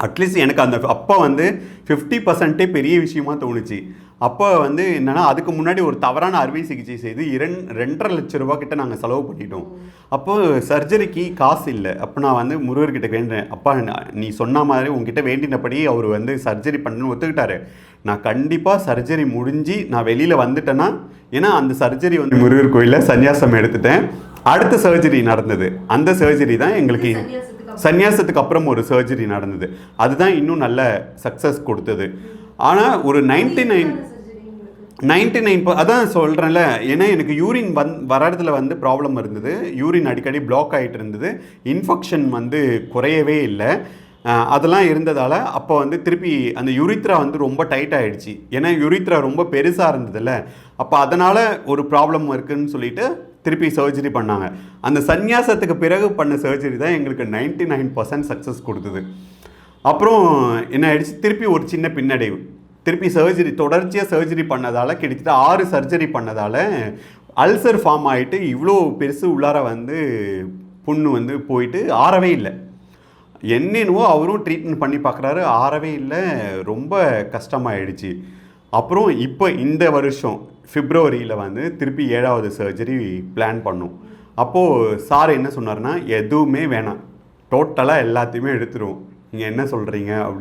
At least எனக்கு அந்த அப்போ வந்து 50% பெரிய விஷயமா தோணுச்சு. அப்போ வந்து என்னன்னா, அதுக்கு முன்னாடி ஒரு தவறான அறுவை சிகிச்சை செய்து 2,50,000 கிட்ட நாங்கள் செலவு பண்ணிட்டோம். அப்போ சர்ஜரிக்கு காசு இல்லை. அப்போ நான் வந்து முருகர்கிட்ட வேண்டேன், அப்பா நீ சொன்ன மாதிரி உங்ககிட்ட வேண்டினபடி அவர் வந்து சர்ஜரி பண்ணணும்னு ஒத்துக்கிட்டாரு. நான் கண்டிப்பாக சர்ஜரி முடிஞ்சு நான் வெளியில் வந்துட்டேன்னா, ஏன்னா அந்த சர்ஜரி வந்து முருகர் கோயிலில் சன்னியாசம் எடுத்துட்டேன். அடுத்த சர்ஜரி நடந்தது. அந்த சர்ஜரி தான் எங்களுக்கு சன்னியாசத்துக்கு அப்புறம் ஒரு சர்ஜரி நடந்தது. அதுதான் இன்னும் நல்ல சக்ஸஸ் கொடுத்தது. ஆனால் ஒரு 99 அதான் சொல்கிறேன்ல, ஏன்னா எனக்கு யூரின் வர்றதுல வந்து ப்ராப்ளம் இருந்தது. யூரின் அடிக்கடி பிளாக் ஆகிட்டு இருந்தது. இன்ஃபெக்ஷன் வந்து குறையவே இல்லை. அதெல்லாம் இருந்ததால் அப்போ வந்து திருப்பி அந்த யுரித்ரா வந்து ரொம்ப டைட் ஆகிடுச்சு. ஏன்னா யுரித்ரா ரொம்ப பெருசாக இருந்ததில்ல, அப்போ அதனால் ஒரு ப்ராப்ளம் இருக்குதுன்னு சொல்லிட்டு திருப்பி சர்ஜரி பண்ணாங்க. அந்த சந்நியாசத்துக்கு பிறகு பண்ண சர்ஜரி தான் எங்களுக்கு 99% சக்ஸஸ் கொடுத்தது. அப்புறம் என்ன ஆயிடுச்சு, திருப்பி ஒரு சின்ன பின்னடைவு. திருப்பி சர்ஜரி தொடர்ச்சியாக சர்ஜரி பண்ணதால் கிட்டத்தட்ட 6 சர்ஜரி பண்ணதால் அல்சர் ஃபார்ம் ஆகிட்டு இவ்வளோ பெருசு உள்ளார வந்து புண்ணு வந்து போயிட்டு ஆறவே இல்லை. என்னென்னவோ அவரும் ட்ரீட்மெண்ட் பண்ணி பார்க்குறாரு, ஆறவே இல்லை. ரொம்ப கஷ்டமாயிடுச்சு. அப்புறம் இப்போ இந்த வருஷம் பிப்ரவரியில் வந்து திருப்பி 7வது சர்ஜரி பிளான் பண்ணோம். அப்போது சார் என்ன சொன்னார்னா, எதுவுமே வேணாம், டோட்டலாக எல்லாத்தையுமே எடுத்துருவோம், நீங்கள் என்ன சொல்கிறீங்க அப்படி